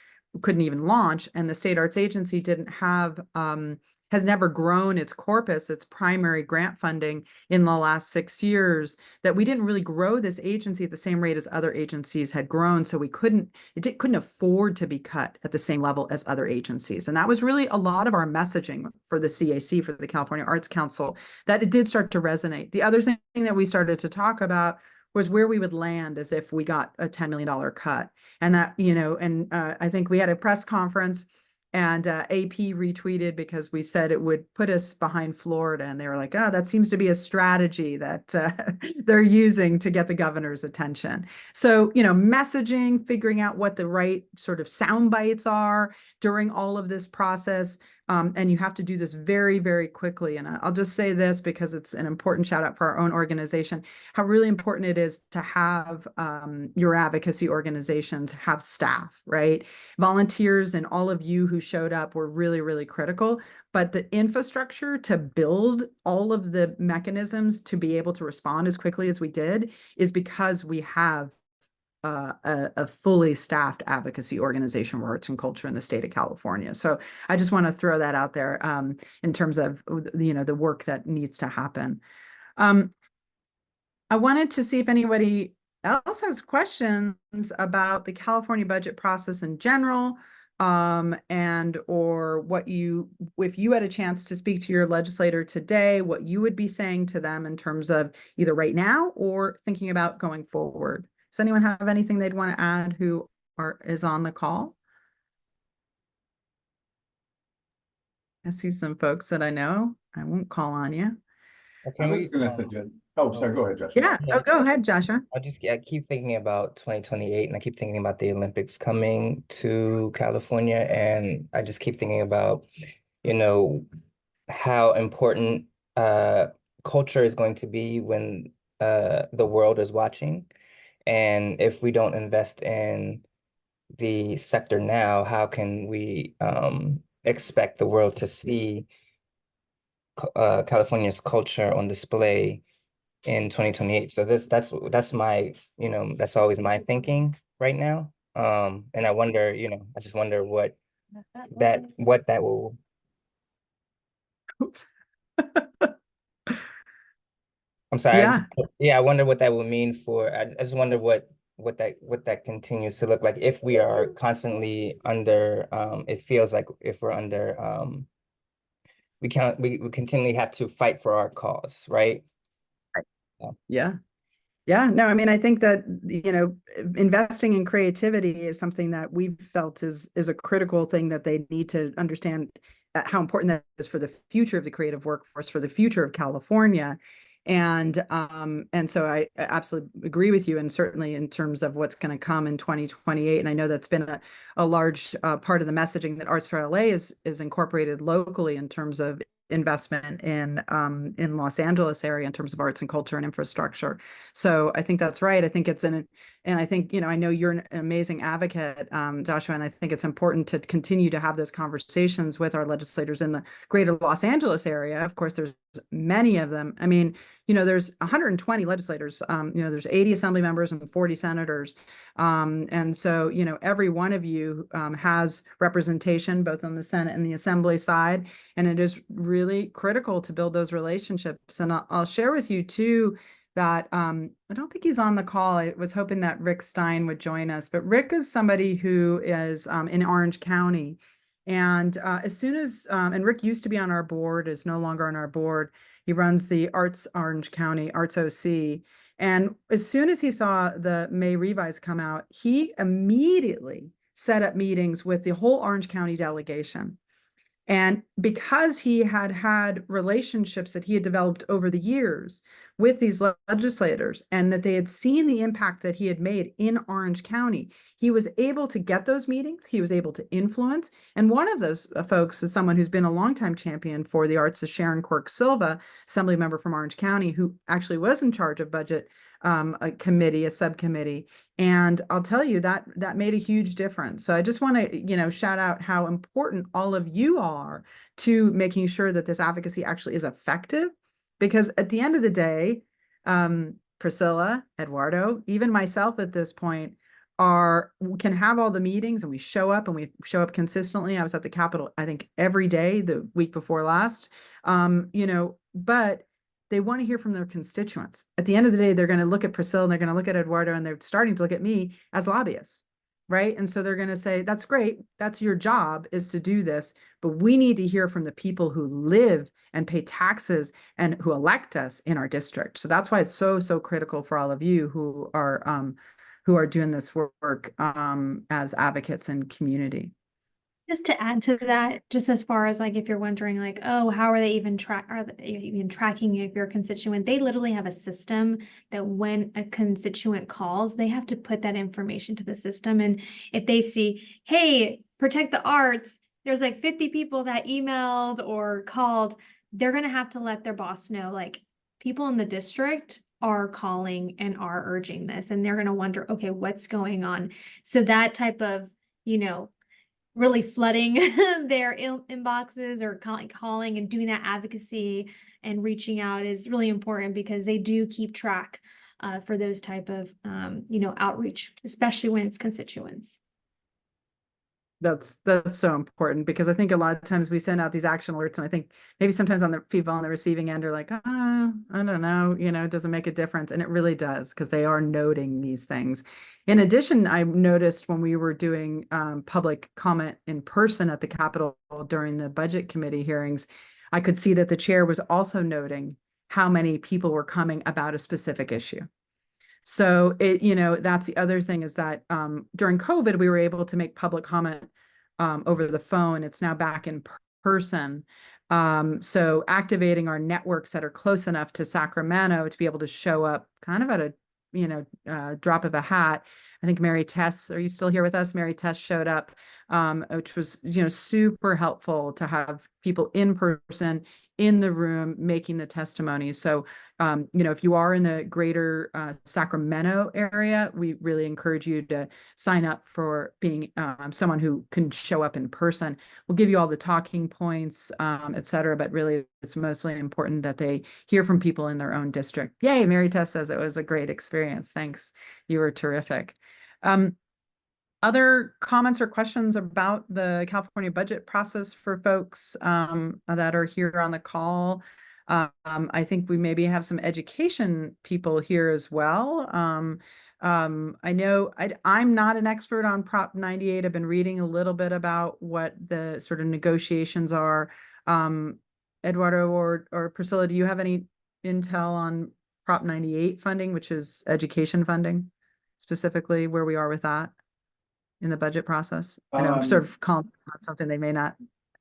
couldn't even launch, and the State Arts Agency didn't have has never grown its corpus, its primary grant funding in the last 6 years, that we didn't really grow this agency at the same rate as other agencies had grown. So it couldn't afford to be cut at the same level as other agencies. And that was really a lot of our messaging for the CAC, for the California Arts Council, that it did start to resonate. The other thing that we started to talk about was where we would land as if we got a $10 million cut. And that, I think we had a press conference, and AP retweeted because we said it would put us behind Florida. And they were like, oh, that seems to be a strategy that they're using to get the governor's attention. So, messaging, figuring out what the right sort of sound bites are during all of this process. And you have to do this very, very quickly. And I'll just say this because it's an important shout out for our own organization, how really important it is to have your advocacy organizations have staff, right? Volunteers and all of you who showed up were really, really critical. But the infrastructure to build all of the mechanisms to be able to respond as quickly as we did is because we have a fully staffed advocacy organization for arts and culture in the state of California. So I just want to throw that out there in terms of the work that needs to happen. I wanted to see if anybody else has questions about the California budget process in general, and or if you had a chance to speak to your legislator today, what you would be saying to them in terms of either right now or thinking about going forward. Does anyone have anything they'd want to add who is on the call? I see some folks that I know. I won't call on you. I was gonna suggest, sorry, go ahead, Joshua. Yeah, go ahead, Joshua. I keep thinking about 2028, and I keep thinking about the Olympics coming to California, and I just keep thinking about, how important culture is going to be when the world is watching. And if we don't invest in the sector now, how can we expect the world to see California's culture on display in 2028. So that's my, that's always my thinking right now. And I wonder, I just wonder what that will. Oops. I'm sorry. Yeah. I wonder what that will mean for. I just wonder what that continues to look like if we are constantly under. It feels like if we're under. We continually have to fight for our cause, right? Yeah. Yeah, no, I mean, I think that, investing in creativity is something that we've felt is a critical thing that they need to understand how important that is for the future of the creative workforce, for the future of California. And so I absolutely agree with you, and certainly in terms of what's going to come in 2028. And I know that's been a large part of the messaging that Arts for LA is incorporated locally in terms of investment in Los Angeles area in terms of arts and culture and infrastructure. So I think that's right. I think and I think, I know you're an amazing advocate, Joshua, and I think it's important to continue to have those conversations with our legislators in the greater Los Angeles area. Of course, there's many of them. I mean, there's 120 legislators, there's 80 assembly members and 40 senators. And so, every one of you has representation both on the Senate and the Assembly side. And it is really critical to build those relationships. And I'll share with you too that I don't think he's on the call. I was hoping that Rick Stein would join us, but Rick is somebody who is in Orange County. And as soon as, and Rick used to be on our board, is no longer on our board. He runs the Arts Orange County, Arts OC. And as soon as he saw the May revise come out, he immediately set up meetings with the whole Orange County delegation. And because he had relationships that he had developed over the years with these legislators, and that they had seen the impact that he had made in Orange County, he was able to get those meetings. He was able to influence. And one of those folks is someone who's been a longtime champion for the arts, is Sharon Quirk Silva, assembly member from Orange County, who actually was in charge of budget a subcommittee. And I'll tell you that made a huge difference. So I just want to, shout out how important all of you are to making sure that this advocacy actually is effective. Because at the end of the day, Priscilla, Eduardo, even myself at this point can have all the meetings, and we show up consistently. I was at the Capitol, I think, every day the week before last, but they want to hear from their constituents. At the end of the day, they're going to look at Priscilla and they're going to look at Eduardo, and they're starting to look at me as lobbyists, right? And so they're going to say, that's great. That's your job, is to do this. But we need to hear from the people who live and pay taxes and who elect us in our district. So that's why it's so, so critical for all of you who are doing this work as advocates in community. Just to add to that, just as far as like, if you're wondering like, oh, how are they even tracking if you're a constituent? They literally have a system that when a constituent calls, they have to put that information to the system. And if they see, hey, protect the arts, there's like 50 people that emailed or called, they're going to have to let their boss know, like, people in the district are calling and are urging this, and they're going to wonder, okay, what's going on? So that type of, really flooding their inboxes or calling and doing that advocacy and reaching out is really important, because they do keep track for those type of, outreach, especially when it's constituents. That's so important, because I think a lot of times we send out these action alerts, and I think maybe sometimes on the people on the receiving end are like, I don't know, it doesn't make a difference. And it really does, because they are noting these things. In addition, I noticed when we were doing public comment in person at the Capitol during the budget committee hearings, I could see that the chair was also noting how many people were coming about a specific issue. So that's the other thing, is that during COVID, we were able to make public comment over the phone. It's now back in person. So activating our networks that are close enough to Sacramento to be able to show up kind of at a drop of a hat. I think Mary Tess, are you still here with us? Mary Tess showed up, which was, super helpful to have people in person in the room making the testimony. So, if you are in the greater Sacramento area, we really encourage you to sign up for being someone who can show up in person. We'll give you all the talking points, et cetera, but really it's mostly important that they hear from people in their own district. Yay, Mary Tess says it was a great experience. Thanks. You were terrific. Other comments or questions about the California budget process for folks that are here on the call? I think we maybe have some education people here as well. I know I'm not an expert on Prop 98. I've been reading a little bit about what the sort of negotiations are. Eduardo or Priscilla, do you have any intel on Prop 98 funding, which is education funding, specifically where we are with that in the budget process? I know I'm sort of calling out something they may not.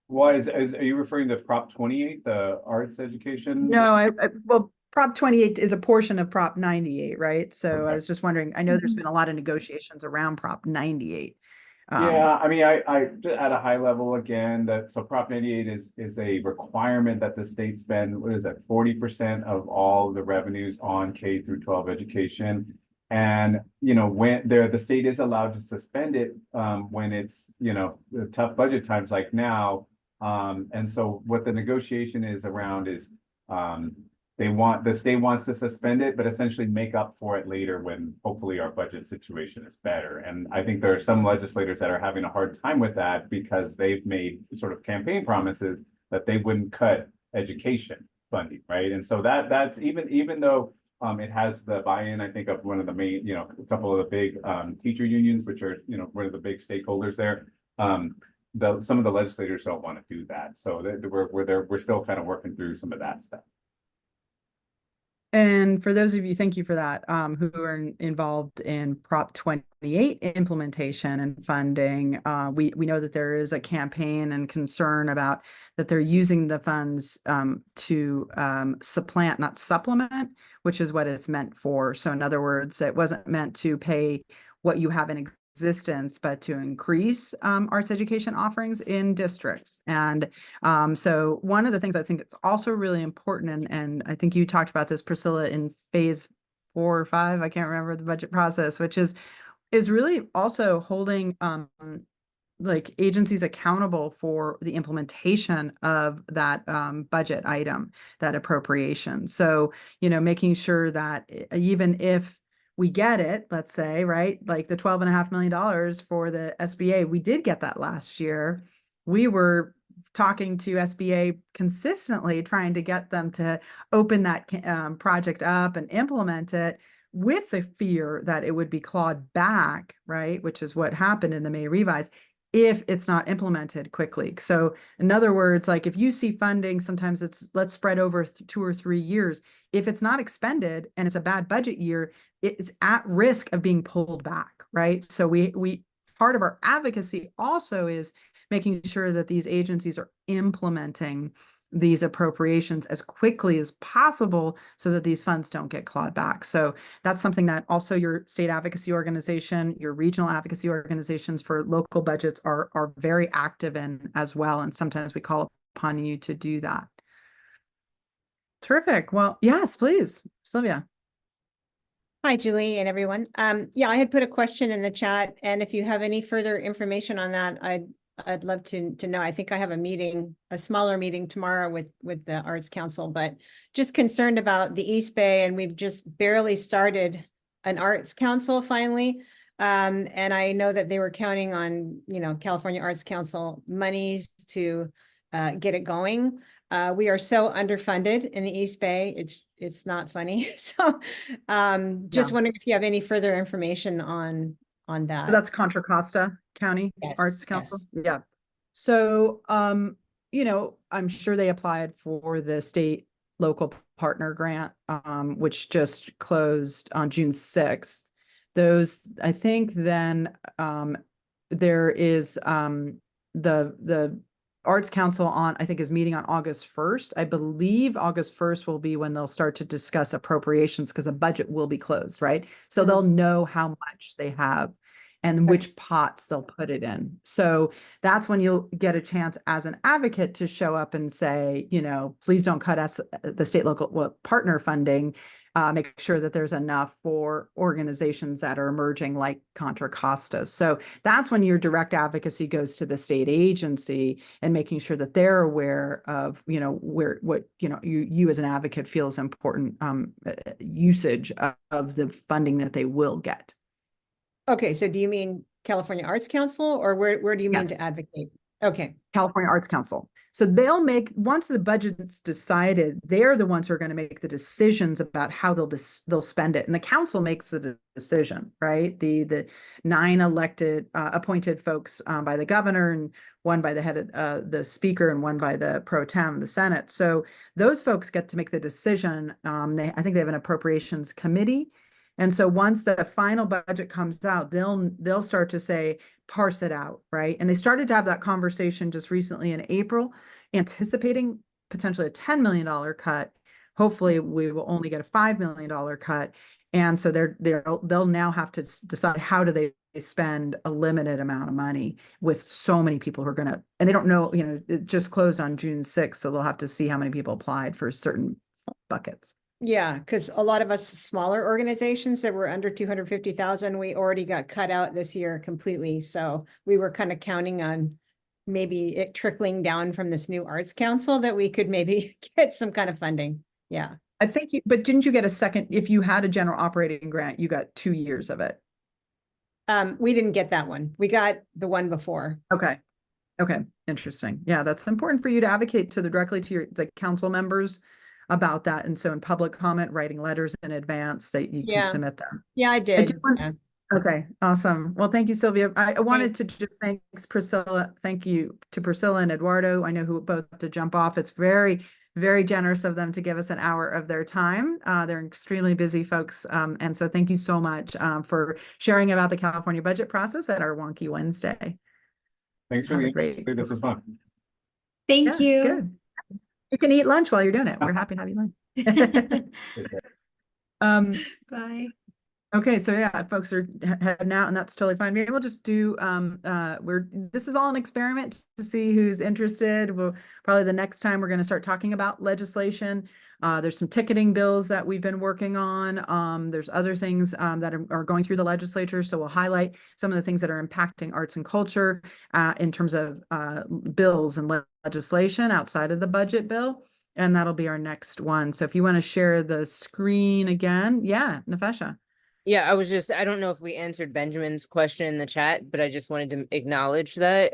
Why are you referring to Prop 28, the arts education? No, well, Prop 28 is a portion of Prop 98, right? So Okay. I was just wondering, I know there's been a lot of negotiations around Prop 98. Yeah, I mean, I just at a high level again, so Prop 98 is a requirement that the state spend, what is that, 40% of all the revenues on K through 12 education. And, when the state is allowed to suspend it, when it's, the tough budget times like now. And so what the negotiation is around is, the state wants to suspend it, but essentially make up for it later when hopefully our budget situation is better. And I think there are some legislators that are having a hard time with that because they've made sort of campaign promises that they wouldn't cut education funding, right? And so that's even though it has the buy-in, I think, of one of the main, a couple of the big teacher unions, which are, one of the big stakeholders there. Some of the legislators don't want to do that. So we're still kind of working through some of that stuff. And for those of you, thank you for that, who are involved in Prop 28 implementation and funding. We know that there is a campaign and concern about that they're using the funds to supplant, not supplement, which is what it's meant for. So in other words, it wasn't meant to pay what you have in existence, but to increase arts education offerings in districts. And so one of the things I think it's also really important, and I think you talked about this, Priscilla, in phase 4 or 5, I can't remember the budget process, which is really also holding like agencies accountable for the implementation of that budget item, that appropriation. So, making sure that even if we get it, let's say, right, like the $12.5 million for the SBA, we did get that last year. We were talking to SBA consistently, trying to get them to open that project up and implement it, with the fear that it would be clawed back, right, which is what happened in the May revise, if it's not implemented quickly. So in other words, like if you see funding, sometimes it's let's spread over 2 or 3 years. If it's not expended and it's a bad budget year, it's at risk of being pulled back, right? So we part of our advocacy also is making sure that these agencies are implementing these appropriations as quickly as possible so that these funds don't get clawed back. So that's something that also your state advocacy organization, your regional advocacy organizations for local budgets are very active in as well. And sometimes we call upon you to do that. Terrific. Well, yes, please, Sylvia. Hi, Julie and everyone. Yeah, I had put a question in the chat, and if you have any further information on that, I'd love to know. I think I have a smaller meeting tomorrow with the Arts Council, but just concerned about the East Bay, and we've just barely started an Arts Council finally. And I know that they were counting on, California Arts Council monies to get it going. We are so underfunded in the East Bay. It's not funny. So just wondering if you have any further information on that. So that's Contra Costa County Arts Council. Yes. Yeah. So, I'm sure they applied for the state local partner grant, which just closed on June 6th. Those, I think then there is the Arts Council I think is meeting on August 1st. I believe August 1st will be when they'll start to discuss appropriations because the budget will be closed, right? So they'll know how much they have. and which pots they'll put it in. So that's when you'll get a chance as an advocate to show up and say, you know, please don't cut us the state local partner funding. Make sure that there's enough for organizations that are emerging like Contra Costa. So that's when your direct advocacy goes to the state agency and making sure that they're aware of, you know, what, you know, you as an advocate feels important usage of the funding that they will get. Okay, so do you mean California Arts Council, or where do you mean Yes. to advocate? Okay, California Arts Council. So they'll make, once the budget's decided, they're the ones who are going to make the decisions about how they'll spend it. And the council makes the decision, right? The 9 elected, appointed folks by the governor, and one by the head of the speaker, and one by the pro tem, the Senate. So those folks get to make the decision. I think they have an appropriations committee. And so once the final budget comes out, they'll start to say, parse it out, right? And they started to have that conversation just recently in April, anticipating potentially a $10 million cut. Hopefully we will only get a $5 million cut. And so they'll now have to decide, how do they spend a limited amount of money with so many people who are going to, and they don't know, you know, it just closed on June 6th. So they'll have to see how many people applied for certain buckets. yeah, because a lot of us smaller organizations that were under 250,000, we already got cut out this year completely. So we were kind of counting on maybe it trickling down from this new arts council that we could maybe get some kind of funding. Yeah. I think but didn't you get a second, if you had a general operating grant, you got 2 years of it? We didn't get that one. We got the one before. Okay. Okay. Interesting. Yeah, that's important for you to advocate directly to the council members about that. And so in public comment, writing letters in advance that you Yeah. can submit them. Yeah, I did. Yeah. Okay, awesome. Well, thank you, Sylvia. I wanted to just thank Priscilla. Thank you to Priscilla and Eduardo. I know who both have to jump off. It's very, very generous of them to give us an hour of their time. They're extremely busy folks. And so thank you so much for sharing about the California budget process at our Wonky Wednesday. Thanks for Have a the great- This was fun. Thank Yeah, you. good. You can eat lunch while you're doing it. We're happy to have you lunch. Bye. Okay, so yeah, folks are heading out, and that's totally fine. Maybe we'll just do this is all an experiment to see who's interested. We'll probably the next time we're going to start talking about legislation. There's some ticketing bills that we've been working on. There's other things that are going through the legislature. So we'll highlight some of the things that are impacting arts and culture in terms of bills and legislation outside of the budget bill. And that'll be our next one. So if you want to share the screen again, yeah, Nefesha. Yeah, I don't know if we answered Benjamin's question in the chat, but I just wanted to acknowledge that.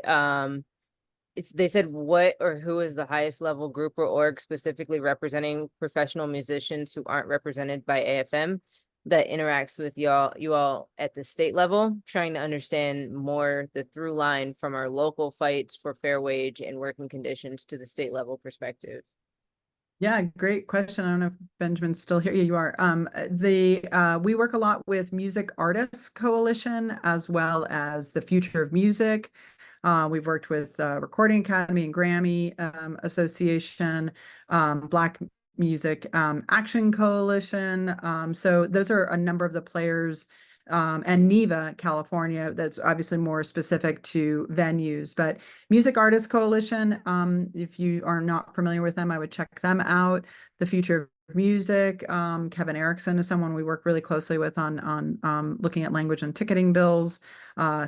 They said what or who is the highest level group or org specifically representing professional musicians who aren't represented by AFM that interacts with you all at the state level, trying to understand more the through line from our local fights for fair wage and working conditions to the state level perspective. Yeah, great question. I don't know if Benjamin's still here. Yeah, you are. We work a lot with Music Artists Coalition as well as the Future of Music. We've worked with Recording Academy and Grammy Association, Black Music Action Coalition. So those are a number of the players. And NEVA, California, that's obviously more specific to venues, but Music Artists Coalition, if you are not familiar with them, I would check them out. The Future of Music, Kevin Erickson is someone we work really closely with on looking at language and ticketing bills,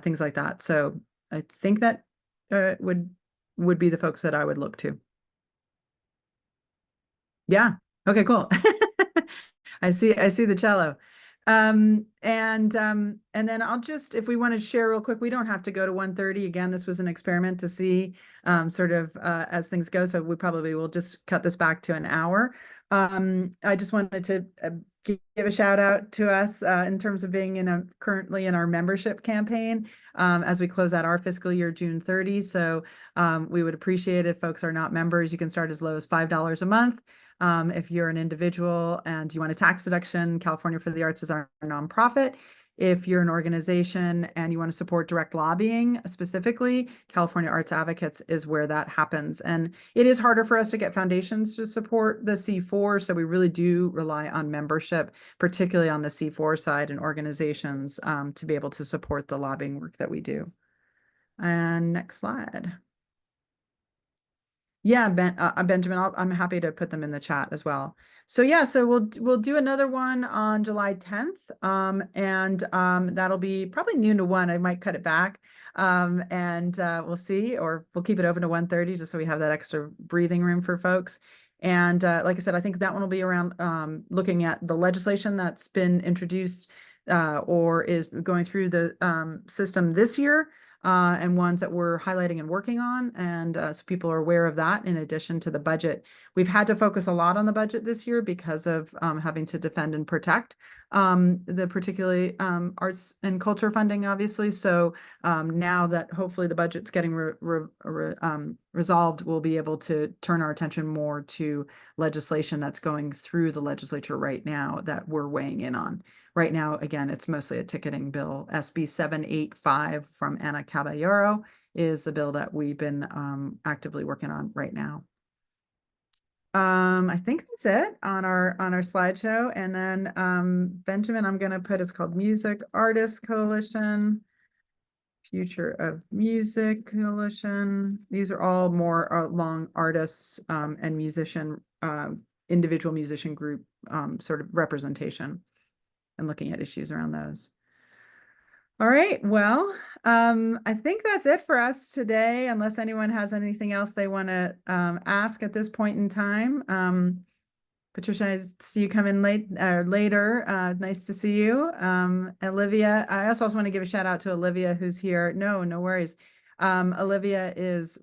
things like that. So I think that would be the folks that I would look to. Yeah. Okay, cool. I see the cello. And then I'll just, if we want to share real quick, we don't have to go to 1:30. Again, this was an experiment to see sort of as things go. So we probably will just cut this back to an hour. I just wanted to give a shout out to us in terms of being currently in our membership campaign as we close out our fiscal year June 30. So we would appreciate if folks are not members. You can start as low as $5 a month. If you're an individual and you want a tax deduction, California for the Arts is our nonprofit. if you're an organization and you want to support direct lobbying specifically, California Arts Advocates is where that happens. And it is harder for us to get foundations to support the C4. So we really do rely on membership, particularly on the C4 side and organizations to be able to support the lobbying work that we do. And next slide. Yeah, Benjamin, I'm happy to put them in the chat as well. So yeah, so we'll do another one on July 10th. That'll be probably noon to 1. I might cut it back. We'll see, or we'll keep it open to 1:30 just so we have that extra breathing room for folks. And like I said, I think that one will be around looking at the legislation that's been introduced or is going through the system this year. And ones that we're highlighting and working on. And so people are aware of that in addition to the budget. We've had to focus a lot on the budget this year because of having to defend and protect the particularly arts and culture funding, obviously. So now that hopefully the budget's getting resolved, we'll be able to turn our attention more to legislation that's going through the legislature right now that we're weighing in on. Right now, again, it's mostly a ticketing bill. SB 785 from Ana Caballero is the bill that we've been actively working on right now. I think that's it on our slideshow. And then Benjamin, I'm going to put, it's called Music Artists Coalition, Future of Music Coalition. These are all more long artists and musician, individual musician group sort of representation, and looking at issues around those. All right, well, I think that's it for us today, unless anyone has anything else they want to ask at this point in time. Patricia, I see you come in later. Nice to see you. Olivia, I also want to give a shout out to Olivia who's here. No worries. Olivia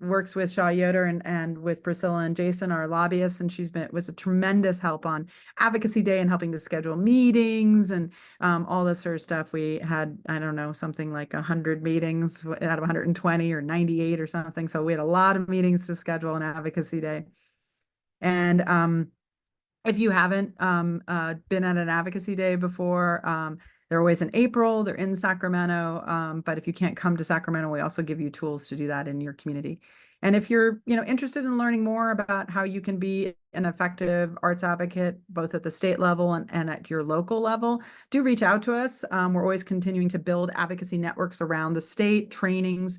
works with Shaw Yoder and with Priscilla and Jason, our lobbyists, and was a tremendous help on Advocacy Day and helping to schedule meetings and all this sort of stuff. We had, I don't know, something like 100 meetings out of 120 or 98 or something. So we had a lot of meetings to schedule on Advocacy Day. And if you haven't been at an Advocacy Day before, they're always in April, they're in Sacramento. But if you can't come to Sacramento, we also give you tools to do that in your community. And if you're, interested in learning more about how you can be an effective arts advocate, both at the state level and at your local level, do reach out to us. We're always continuing to build advocacy networks around the state, trainings,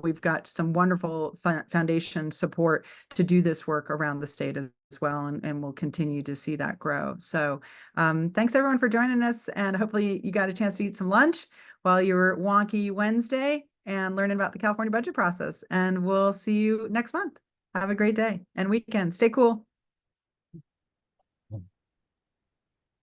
we've got some wonderful foundation support to do this work around the state as well, and we'll continue to see that grow. So thanks everyone for joining us, and hopefully you got a chance to eat some lunch while you were Wonky Wednesday and learning about the California budget process. And we'll see you next month. Have a great day and weekend. Stay cool.